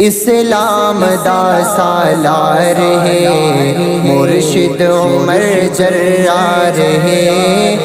اسلام دا سالار ہے مرشد عمر جرار ہے،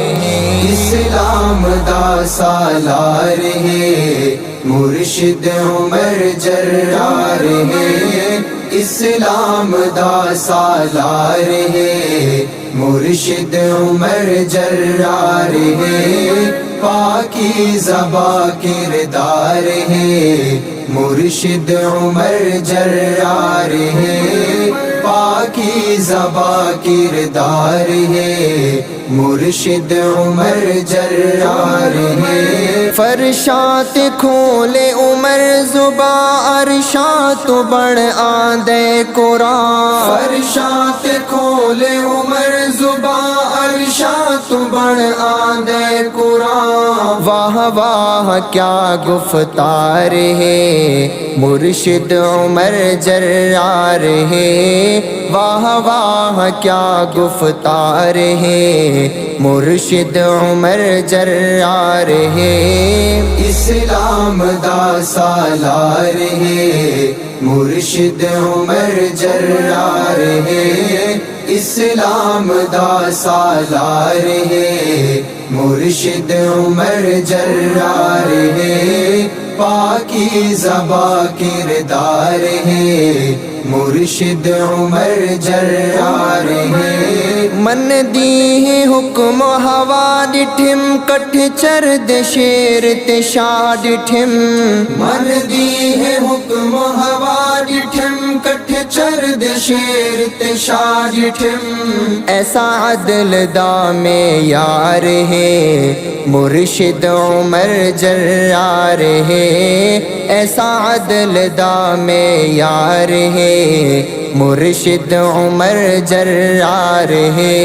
اسلام دا سالار ہے مرشد عمر جرار ہے، اسلام دا سالار ہے مرشد عمر جرار ہے، پاکیزہ با کردار ہے مرشد عمر جرار ہے، پاکیزہ با کردار ہے مرشد عمر جرار ہے، فرشات کھولے عمر زباں عرشات بڑھ آندے قرآن، فرشات کھولے عمر زباں عرشات بڑھ آندے قرآن، واہ واہ کیا گفتار ہے مرشد عمر جرار ہے، واہ واہ کیا گفتار ہے مرشد عمر جرار ہے، اسلام دا سالار ہے مرشد عمر جرار ہے، اسلام دا سالار ہے مرشد عمر جرار ہے، پاکیزہ با کردار ہے مرشد عمر جرار ہے، من دی ہے حکم ہوا ڈٹھم کٹھ چرد شیر تے شاہ ڈٹھم، من دی ہے حکم ہوا ڈٹھم کٹھ چرد شیر تے شاہ ڈٹھم، ایسا عدل دا میں یار ہے مرشد عمر جرار ہے، ایسا عدل دا میں یار ہے مرشد عمر جرار ہے،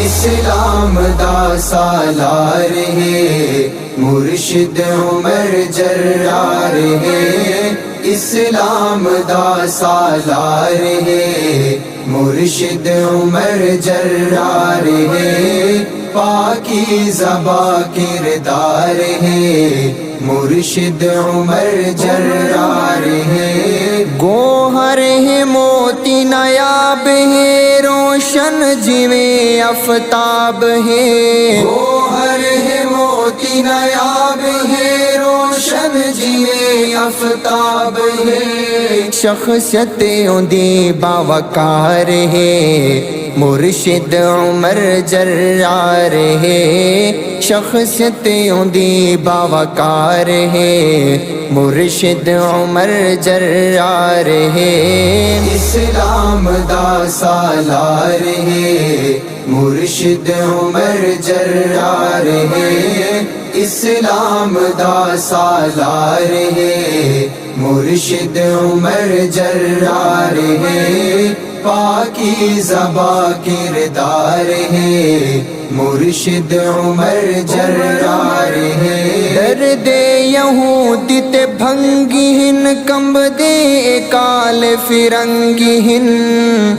اسلام دا سالار ہے مرشد عمر جرار ہے، اسلام دا سالار ہے مرشد عمر جرار ہے، پاکیزہ با کردار ہے مرشد عمر جرار ہے، گوہر ہے موتی نایاب ہے روشن جویں آفتاب ہے، گوہر ہے موتی نایاب ہے روشن جویں آفتاب ہے، شخصیت اندی باوقار ہے مرشد عمر جرار ہے، شخصیت اندی باوقار ہے مرشد عمر جرار ہے، اسلام دا سالار ہے مرشد عمر جرار ہے، اسلام دا سالار ہے مرشد عمر جرار ہے، پاکیزہ با کردار ہے مرشد عمر جرار ہے، درد یہودی تے بھنگی ہن کمب دے کال فرنگی ہن،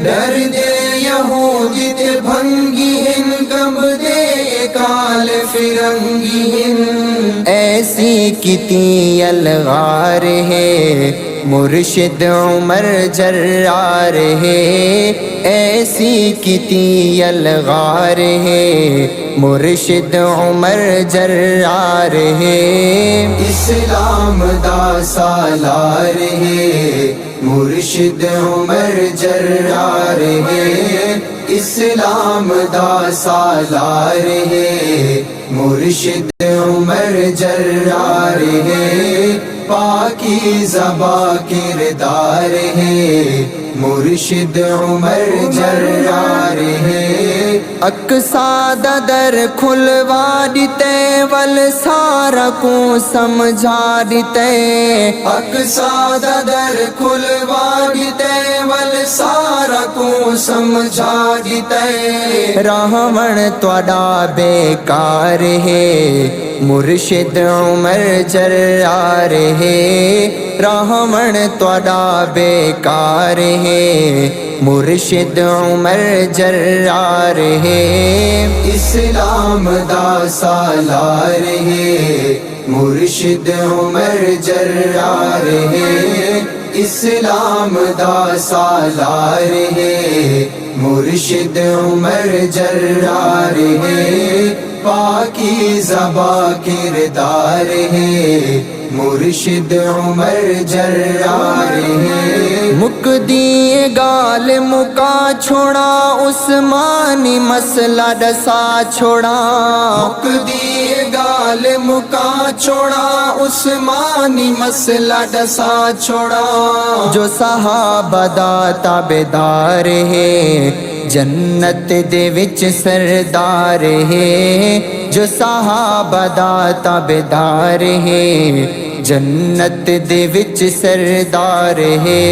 درد یہودی تے بھنگی ہن کمب دے کال فرنگی ہن، ایسی کتی الغار ہے مرشد عمر جرار ہے، ایسی کتی الغار ہے مرشد عمر جرار ہے، اسلام دا سالار ہے مرشد عمر جرار ہے، اسلام دا سالار ہے مرشد عمر جرار ہے، پاکیزہ با کردار ہے مرشد عمر جرار ہے، اقصاد در کھلوا دیتے ول سارا کو سمجھا دیتے، اقصاد در کھلوا دیتے ول سارا کو سمجھا دیتے، راہمن تواڈا بیکار ہے مرشد عمر جرار ہے، راہمن تواڈا بیکار ہے مرشد عمر جرار ہے، اسلام دا سالار ہے مرشد عمر جرار ہے، اسلام دا سالار ہے مرشد عمر جرار ہے پاکیزہ با کردار ہے مرشد عمر جرار ہے مقدی گال مکا چھوڑا عثمانی مسئلہ ڈسا چھوڑا مقدی گال مکا چھوڑا عثمانی مسئلہ ڈسا چھوڑا جو صحابہ دا تابعدار ہے جنت دے وچ سردار ہے جو صحابہ دا تابعدار ہے جنت دے وچ سردار ہے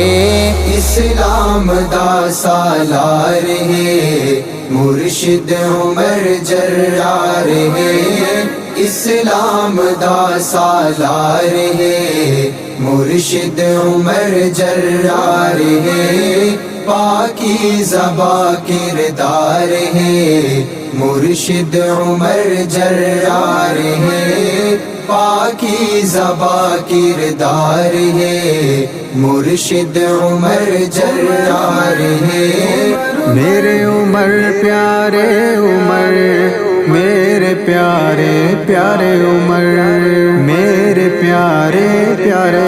اسلام دا سالار ہے مرشد عمر جرار ہے اسلام دا سالار ہے مرشد عمر جرار ہے پاکیزہ با کردار ہے مرشد عمر جرار ہے پاکیزہ با کردار ہے مرشد عمر جرار ہے میرے عمر پیارے عمر میرے پیارے پیارے عمر میرے پیارے پیارے